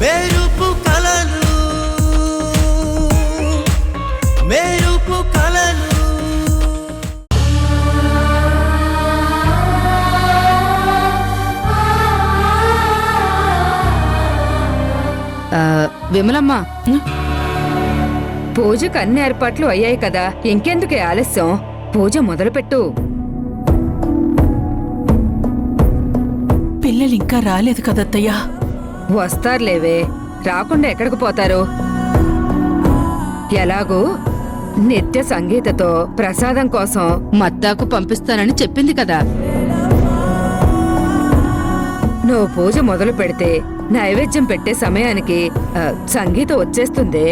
మెరుపు కలలు మెరుపు కలలు. విమలమ్మ, పూజకు అన్ని ఏర్పాట్లు అయ్యాయి కదా, ఇంకెందుకే ఆలస్యం? పూజ మొదలుపెట్టు. పిల్లలు ఇంకా రాలేదు కదత్తయ్యా. వస్తారులేవే, రాకుండా ఎక్కడికి పోతారు? ఎలాగూ నిత్య సంగీతతో ప్రసాదం కోసం మత్తాకు పంపిస్తానని చెప్పింది కదా. నువ్వు పూజ మొదలు పెడితే నైవేద్యం పెట్టే సమయానికి సంగీత వచ్చేస్తుంది.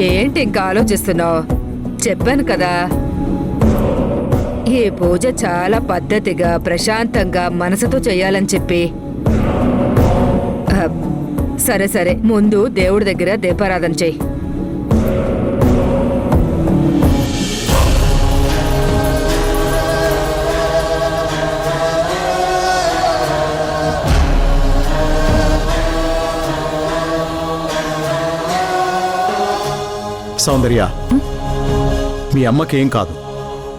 ఏంటి ఇంకా ఆలోచిస్తున్నావు? చెప్పాను కదా, ఈ పూజ చాలా పద్ధతిగా ప్రశాంతంగా మనసుతో చెయ్యాలని చెప్పి. సరే సరే, ముందు దేవుడి దగ్గర దీపారాధన చెయ్యి. సౌందర్య, మీ అమ్మకేం కాదు,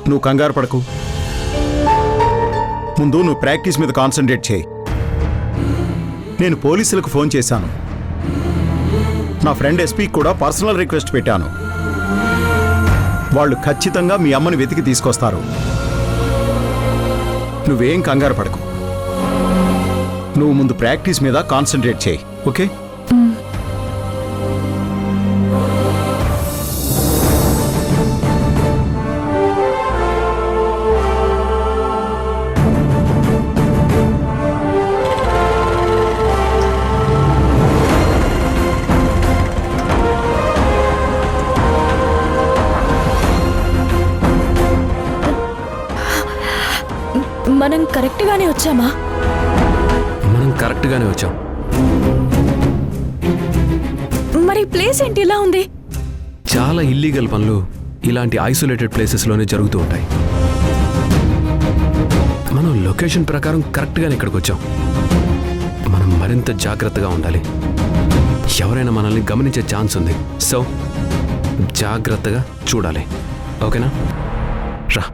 నువ్వు కంగారు పడకు. ముందు నువ్వు ప్రాక్టీస్ మీద కాన్సన్ట్రేట్ చేయి. నేను పోలీసులకు ఫోన్ చేశాను. నా ఫ్రెండ్ ఎస్పీకి కూడా పర్సనల్ రిక్వెస్ట్ పెట్టాను. వాళ్ళు ఖచ్చితంగా మీ అమ్మని వెతికి తీసుకొస్తారు. నువ్వేం కంగారు పడకు. నువ్వు ముందు ప్రాక్టీస్ మీద కాన్సన్ట్రేట్ చేయి, ఓకే? మనం కరెక్ట్గానే వచ్చామా? మనం కరెక్ట్గానే వచ్చాం. మరి ప్లేస్ ఏంటి ఇలా ఉంది? చాలా ఇల్లీగల్ పనులు ఇలాంటి ఐసోలేటెడ్ ప్లేసెస్లోనే జరుగుతూ ఉంటాయి. మనం లొకేషన్ ప్రకారం కరెక్ట్గానే ఇక్కడికి వచ్చాం. మనం మరింత జాగ్రత్తగా ఉండాలి. ఎవరైనా మనల్ని గమనించే ఛాన్స్ ఉంది. సో జాగ్రత్తగా చూడాలి, ఓకేనా? రా.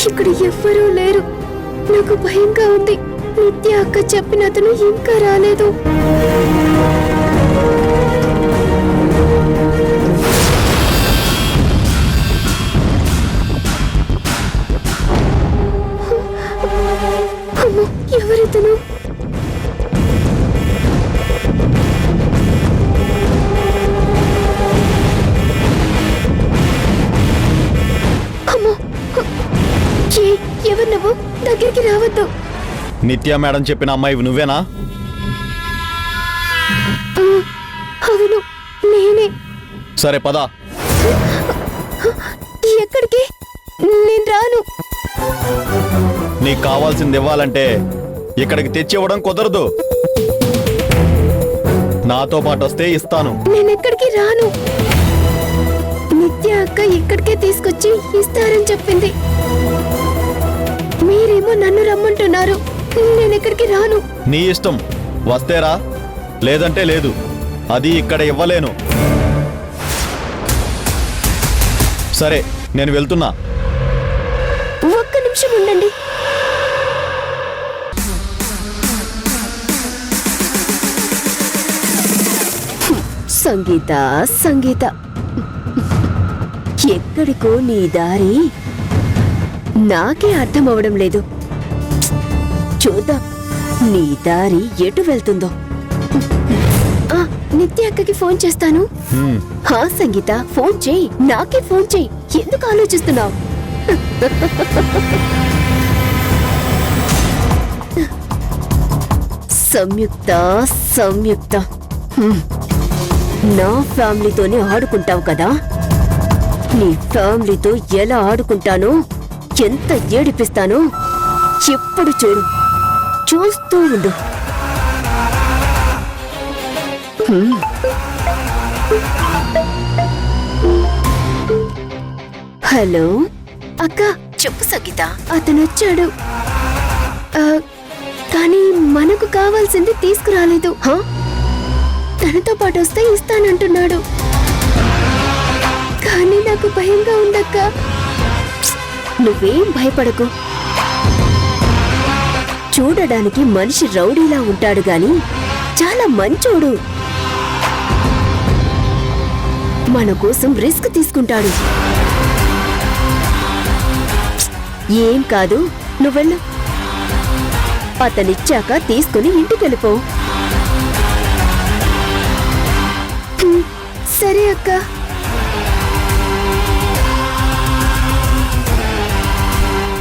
ఇక్కడ ఎవ్వరూ లేరు. నాకు భయంగా ఉంది. నిత్య అక్క చెప్పిన అతను ఇంకా రాలేదు. అమ్మో, ఎవరితను? అమ్మో, ఎవరు నువ్వు? దగ్గరికి రావద్దు. నిత్య మేడం చెప్పిన అమ్మాయి నువ్వేనా? ఆ, అవును, నేనే. సరే పద. ఎక్కడికి? నేను రాను. నీకు కావాల్సింది ఇవ్వాలంటే ఇక్కడికి తెచ్చి ఇవ్వడం కుదరదు. నాతో పాటు వస్తే ఇస్తాను. నేనెక్కడికి రాను. నిత్య అక్క ఇక్కడికే తీసుకొచ్చి ఇస్తారని చెప్పింది. మీరేమో నన్ను రమ్మంటున్నారు. నేనెక్కడికి రాను. నీ ఇష్టం. వస్తేరా, లేదంటే లేదు. అది ఇక్కడ ఇవ్వలేను. సరే, నేను వెళ్తున్నా. ఒక్క నిమిషం ఉండండి. సంగీత, సంగీత, ఎక్కడికో నీ దారి నాకే అర్థం అవడం లేదు. చూద్దాం నీ దారి ఎటు వెళ్తుందో. ఆ, నిత్య అక్కకి ఫోన్ చేస్తాను. హా సంగీత, ఫోన్ చేయి. నాకే ఫోన్ చేయి. ఎందుకు ఆలోచిస్తున్నావు? సంయుక్త, సంయుక్త, నా ఫ్యామిలీతోనే ఆడుకుంటావు కదా. నీ ఫ్యామిలీతో ఎలా ఆడుకుంటానో, ఎంత ఏడిపిస్తానో ఎప్పుడు చూడు. చూస్తూ ఉండు. హలో అక్క, చెప్పు సంగీత. అతను వచ్చాడు, కానీ మనకు కావాల్సింది తీసుకురాలేదు. తనతో పాటు వస్తే ఇస్తానంటున్నాడు. కానీ నాకు భయంగా ఉందక్క. నువ్వేం భయపడకు. చూడడానికి మనిషి రౌడీలా ఉంటాడు గాని చాలా మంచోడు. మన కోసం రిస్క్ తీసుకుంటాడు. ఏం కాదు, నువ్వెళ్ళు. అతనిచ్చాక తీసుకుని ఇంటికెళ్ళిపో. సరే అక్క.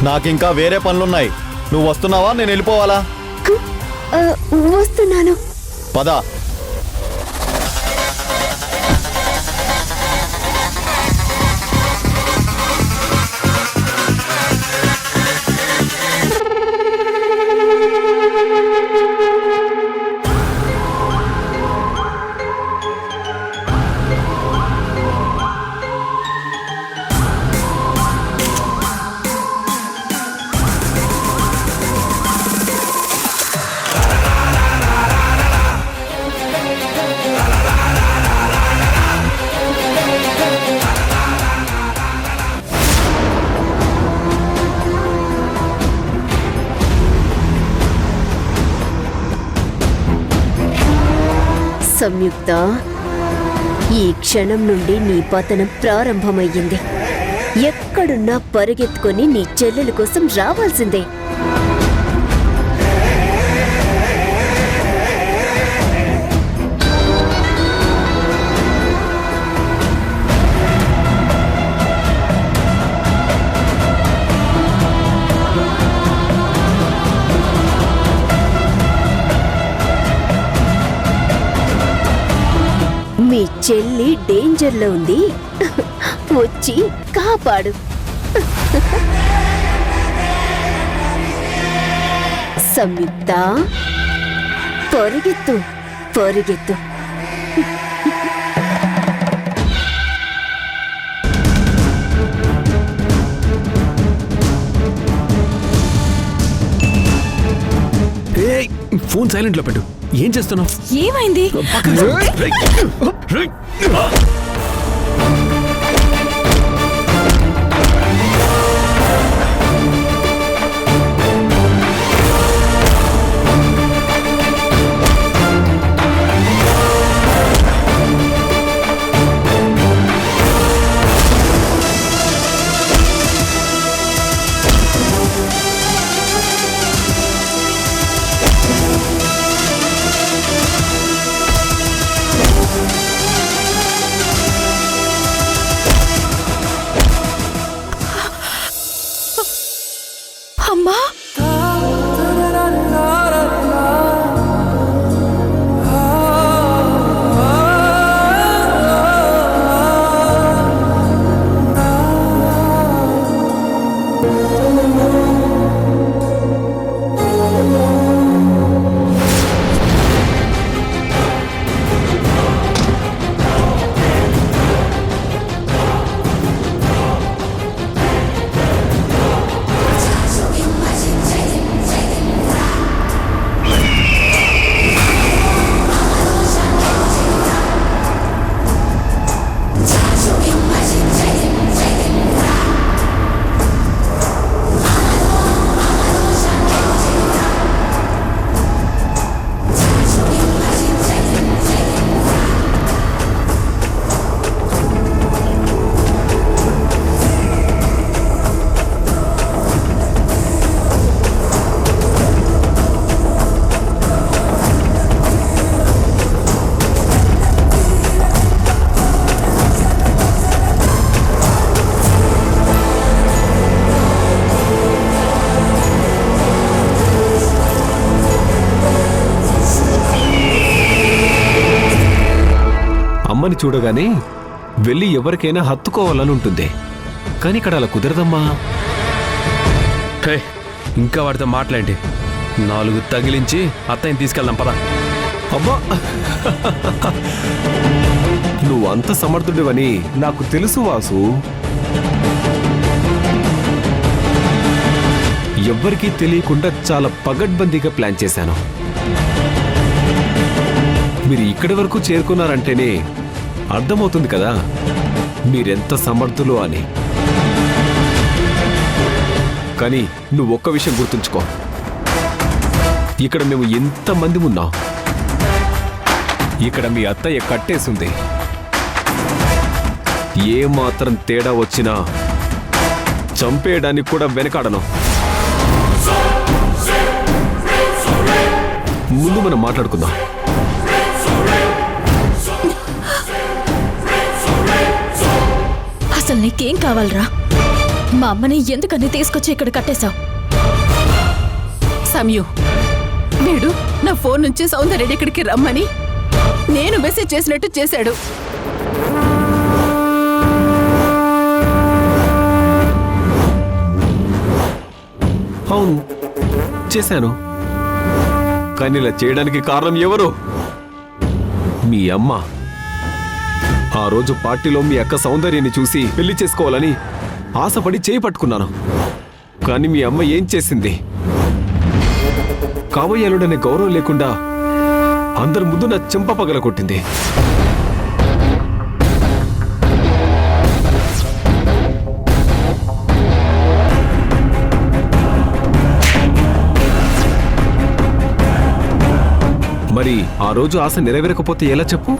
నాకింకా వేరే పనులున్నాయి. నువ్వు వస్తున్నావా, నేను వెళ్ళిపోవాలా? వస్తున్నాను. పద. సంయుక్త, ఈ క్షణం నుండి నీ పతనం ప్రారంభమయ్యింది. ఎక్కడున్నా పరిగెత్తుకొని నీ చెల్లెల కోసం రావాల్సిందే. మీ చెల్లి డేంజర్లో ఉంది. వచ్చి కాపాడు. సంయుక్త, పరిగెత్తు, పరిగెత్తు. ఫోన్ సైలెంట్ లో పెట్టు. ఏం చేస్తున్నావు? ఏమైంది? చూడగానే వెళ్ళి ఎవరికైనా హత్తుకోవాలని ఉంటుంది. కానీ ఇక్కడ అలా కుదరదమ్మా. హే, ఇంకా వాడితో మాట్లాడి 4 తగిలించి అత్తయ్యని తీసుకెళ్దాం పదా. అబ్బా, నువ్వు అంత సమర్థుడివని నాకు తెలుసు వాసు. ఎవ్వరికీ తెలియకుండా చాలా పగడ్బందీగా ప్లాన్ చేశాను. మీరు ఇక్కడి వరకు చేరుకున్నారంటేనే అర్థమవుతుంది కదా మీరెంత సమర్థులు అని. కానీ నువ్వు ఒక్క విషయం గుర్తుంచుకో, ఇక్కడ మేము ఎంతమంది ఉన్నాం, ఇక్కడ మీ అత్తయ్య కట్టేసింది. ఏ మాత్రం తేడా వచ్చినా చంపేయడానికి కూడా వెనకాడను. ముందు మనం మాట్లాడుకుందాం. అసలు నీకేం కావాలరా? మా అమ్మని ఎందుకని తీసుకొచ్చి ఇక్కడ కట్టేశావు? సమయు, వీడు నా ఫోన్ నుంచి సౌందర్య ఇక్కడికి రమ్మని నేను మెసేజ్ చేసినట్టు చేశాడు. అవును, చేశాను. కానీ ఇలా చేయడానికి కారణం ఎవరు? మీ అమ్మ. ఆ రోజు పార్టీలో మీ అక్క సౌందర్యాన్ని చూసి పెళ్లి చేసుకోవాలని ఆశపడి చేయి పట్టుకున్నాను. కానీ మీ అమ్మ ఏం చేసింది? కాబోయేలుడనే గౌరవం లేకుండా అందరి ముందు నా చెంప పగల కొట్టింది. మరి ఆ రోజు ఆశ నెరవేరకపోతే ఎలా చెప్పు?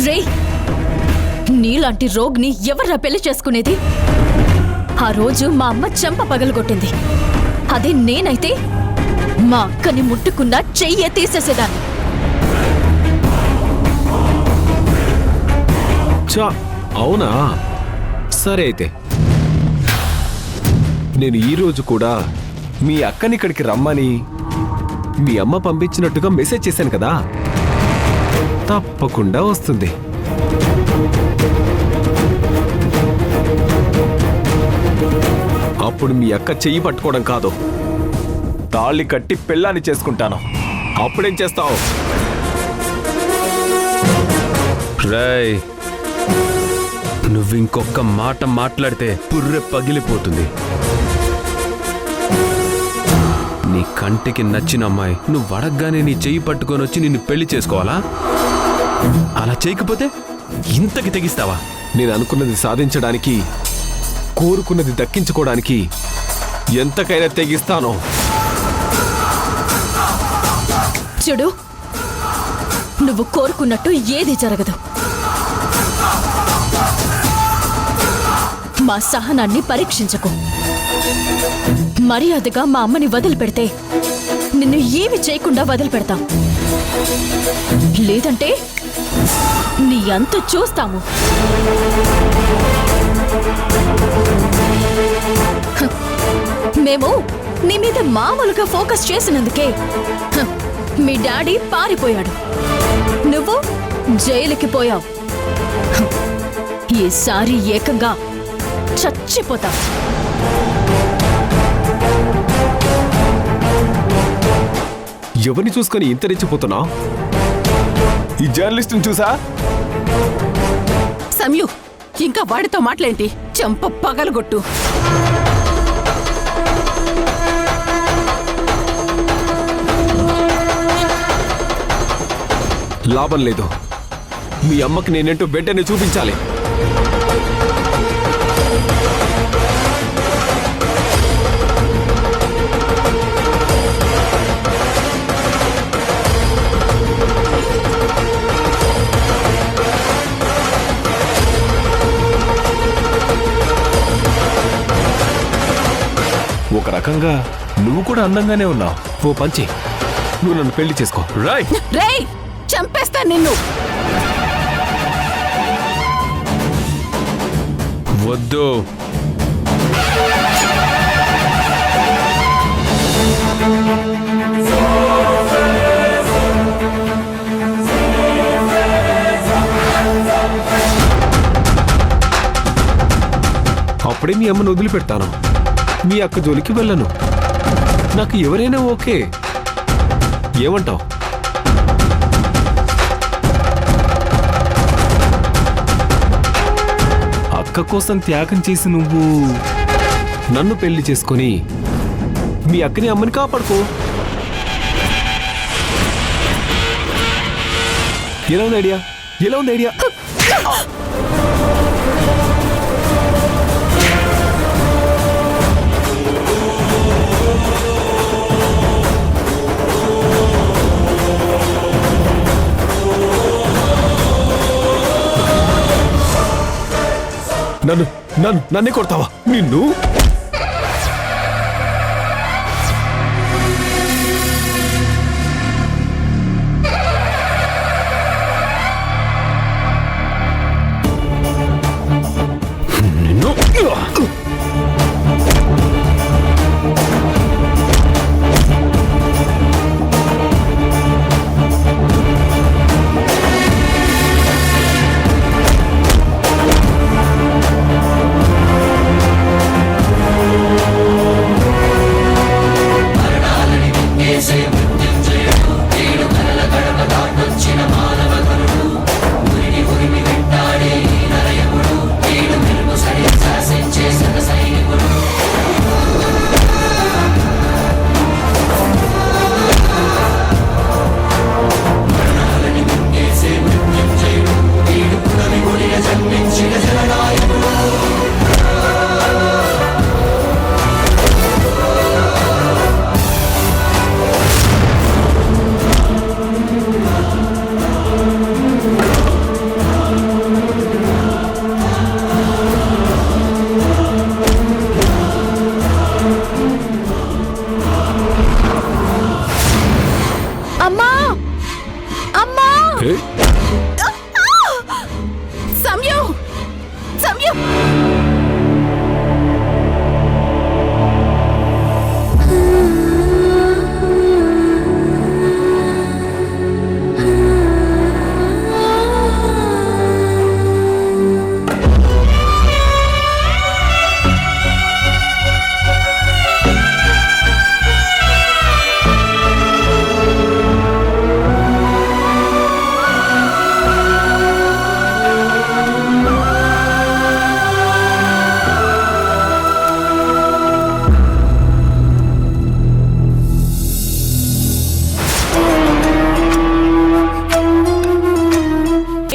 రే, నీలాంటి రోగ్ని ఎవర్రా పెళ్లి చేసుకునేది? ఆ రోజు మా అమ్మ చెంప పగలగొట్టింది. అదే నేనైతే మా అక్కని ముట్టుకున్నా చెయ్యే తీసేసేదాన్ని. చా, అవునా? సరే అయితే నేను ఈ రోజు కూడా మీ అక్కని ఇక్కడికి రమ్మని మీ అమ్మ పంపించినట్టుగా మెసేజ్ చేశాను కదా, తప్పకుండా వస్తుంది. అప్పుడు మీ అక్క చెయ్యి పట్టుకోవడం కాదు, తాళి కట్టి పెళ్ళాన్ని చేసుకుంటాను. అప్పుడేం చేస్తావు? రేయ్, నువ్వు ఇంకొక మాట మాట్లాడితే పుర్రె పగిలిపోతుంది. నీ కంటికి నచ్చిన అమ్మాయి నువ్వు అడగగానే నీ చెయ్యి పట్టుకొని వచ్చి నిన్ను పెళ్లి చేసుకోవాలా? అలా చేయకపోతే ఇంతకి తెగిస్తావా? నేను అనుకున్నది సాధించడానికి, కోరుకున్నది దక్కించుకోవడానికి ఎంతకైనా తెగిస్తాను. చూడు, నువ్వు కోరుకున్నట్టు ఏది జరగదు. మా సహనాన్ని పరీక్షించకు. మర్యాదగా మా అమ్మని వదిలిపెడితే నిన్ను ఏమి చేయకుండా వదిలిపెడతాం. లేదంటే నీ అంత చూస్తాము. హ, మేము నీ మీద మామూలుగా ఫోకస్ చేసినందుకే మీ డాడీ పారిపోయాడు, నువ్వు జైలుకి పోయావు. ఈసారి ఏకంగా చచ్చిపోతావు. ఎవరిని చూసుకొని ఇంత రెచ్చిపోతున్నావు? ఈ జర్నలిస్ట్ని చూసా? సమయు, ఇంకా వాడితో మాట్లాడి చెంప పగలగొట్టు. లాభం లేదు. మీ అమ్మకి నేనేంటో వెంటనే చూపించాలి. ఒక రకంగా నువ్వు కూడా అందంగానే ఉన్నావు. ఓ పంచి, నువ్వు నన్ను పెళ్లి చేసుకో. రైట్. రేయ్, చంపేస్తా నిన్ను. వద్దు. అప్పుడే మీ అమ్మను వదిలిపెడతాను. మీ అక్క జోలికి వెళ్ళను. నాకు ఎవరైనా ఓకే. ఏమంటావు? అక్క కోసం త్యాగం చేసి నువ్వు నన్ను పెళ్లి చేసుకొని మీ అక్కని అమ్మని కాపాడుకో. ఎలా ఉంది ఐడియా? ఎలా ఉంది ఐడియా? నన్నే కొడతావా? నిన్ను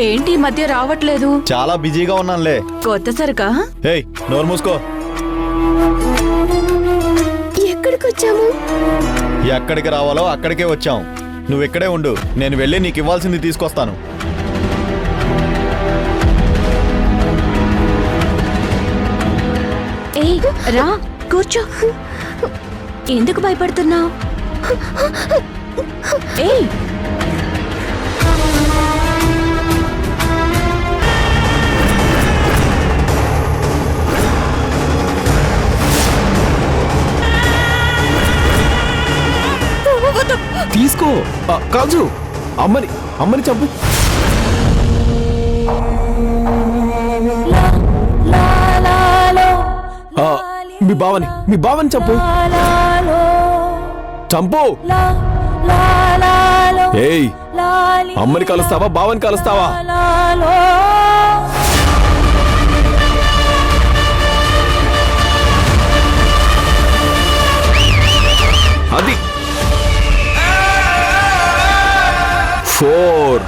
ఏంటి మధ్య రావట్లేదు? చాలా బిజీగా ఉన్నానులే. కొత్త సరుకా? ఏయ్, నోరు మూసుకో. ఎక్కడికి వచ్చాము? ఎక్కడికి రావాలో అక్కడికే వచ్చాం. నువ్వు ఇక్కడే ఉండు, నేను వెళ్ళి నీకు ఇవ్వాల్సింది తీసుకొస్తాను. ఏయ్ రా కూర్చో. ఎందుకు భయపడుతున్నావు? ఏయ్ తీసుకో. కాజు, అమ్మని చంపు. మీ బావని చంపు. చంపు. ఏయ్, అమ్మని కలుస్తావా బావని కలుస్తావా? అది 4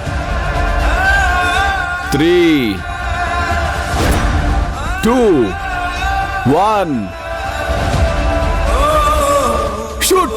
3 2 1 షూట్.